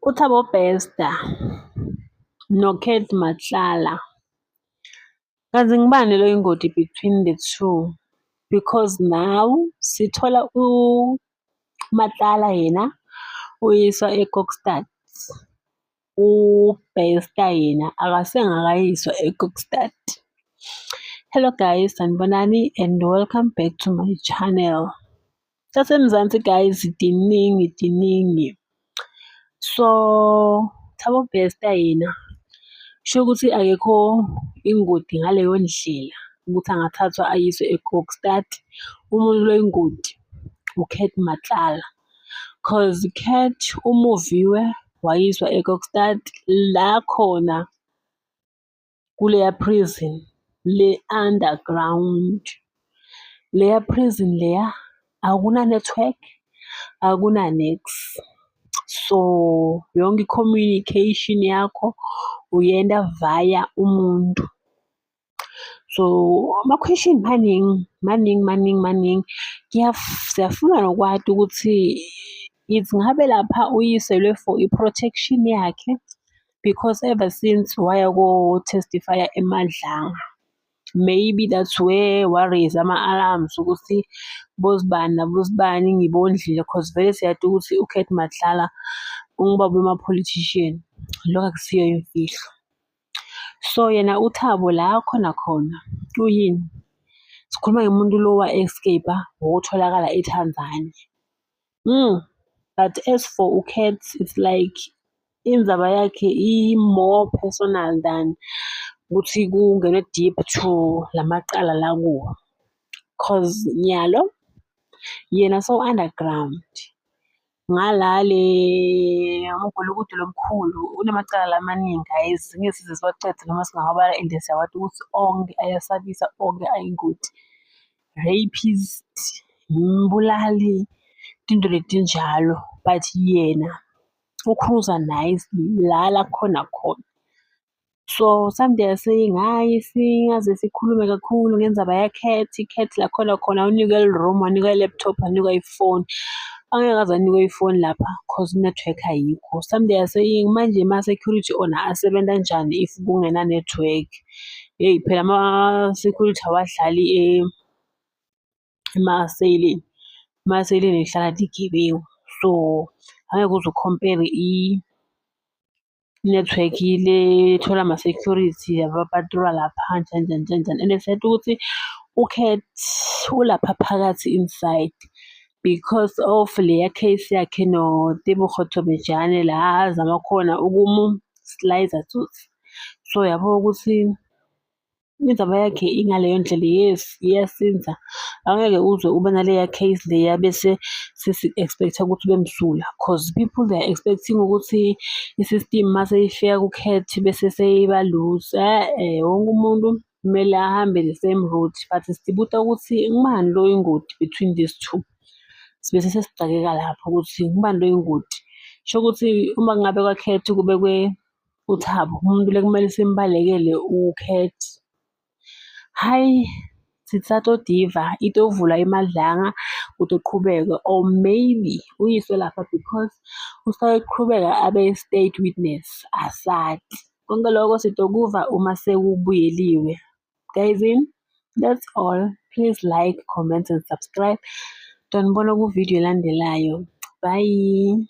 uThabo Bester noKate Matlala. Kazi ngibani lo ingoti between the two? Because now sithola uMatlala yena uyiswa eKokstad, uBester yena akasengakayiswa eKokstad. Hello guys, sanibonani and welcome back to my channel. Sasemzansi guys, diningi. So Thabo Bester yena sho ukuthi akekho ingodi ngaleyo ndlela ukuthi angathathwa ayiswe eKokstad. Umuntu loyingodi uKate Matlala, cause Kate umuviwe wayiswa eKokstad la khona kuleya prison le underground. Leya prison leya akuna network, akuna nix. So yonke communication yakho uyenda via umuntu. So ama-question maningi. Siyafuna nokwati ukuthi ithi ngabe lapha uyiselwe for i-protection yakhe, because ever since waya ko-testify eMadlanga, maybe that's where wa-raise ama-alarms ukuthi bozibani nabozibani ngibondlile, cause vele siyati ukuthi uKate Matlala ungubaba wema-politician, lokho akusiyo imfihlo. So yena uThabo la khona uyini, sikhuluma ngomuntu lo wa-escape wotholakala eTanzania. But as for uKate, it's like indzaba yakhe i-more personal than ukuthi kungenwe deep to lamacala la kuwo, cause nyalo yena so underground ngalale umgulukudu lomkhulu unamacala lamaningi guys, ngeke size siwacede noma singawabala and siyawati ukuthi onke ayasabisa, onke ayingoti. Rapist, mbulali, tinto letinjalo, but yena ukhuza nice la khona. So some they are saying hayi singaze sikhulume kakhulu ngendzaba yaKate. Kate la khona unikwe i-room, wanikwa i-laptop, wanikwa ifoni. Angeke aze anikwe ifoni lapha cause network ayikho. Some they are saying manje ama-security ona asebenza njani if kungena network. Hey phela ama-security awadlali emaseleni kuhlala tigebengu. So angeke uze compare i-network le thola ama-security abapatrola lapha njani. And siyathi ukuthi uKate ulapha phakathi inside because of leya case yakhe noTebogo Thobejane la azama khona ukumu-slicer tsotsi. So yabo ukuthi indzaba yakhe ingaleyo ndlela, yes iyasinza. Angeke uze ube naleya case leya bese sisi-expect-a ukuthi bemsulwa, cause people they are expecting ukuthi i-system mase ifika kuKate bese seyiba loose. Wonke umuntu kumele ahambe the same route, but sibuta ukuthi ngubani lo ingoti between these two. Sibese sesicakeka lapho ukuthi ngubani lo ingoti. Sho ukuthi uma ngabe kwaKate kubekwe uThabo, umuntu lekumele simbalekele uKate. Hayi sithatha Diva itovula eMadlanga utoqhubeka, or maybe uyiswe lapha because usaqhubeka abe state witness, asazi. Konke lokho sitokuva uma sekubuyeliwe. Guys, that's all. Please like, comment and subscribe. Tonibona ku video elandelayo. Bye.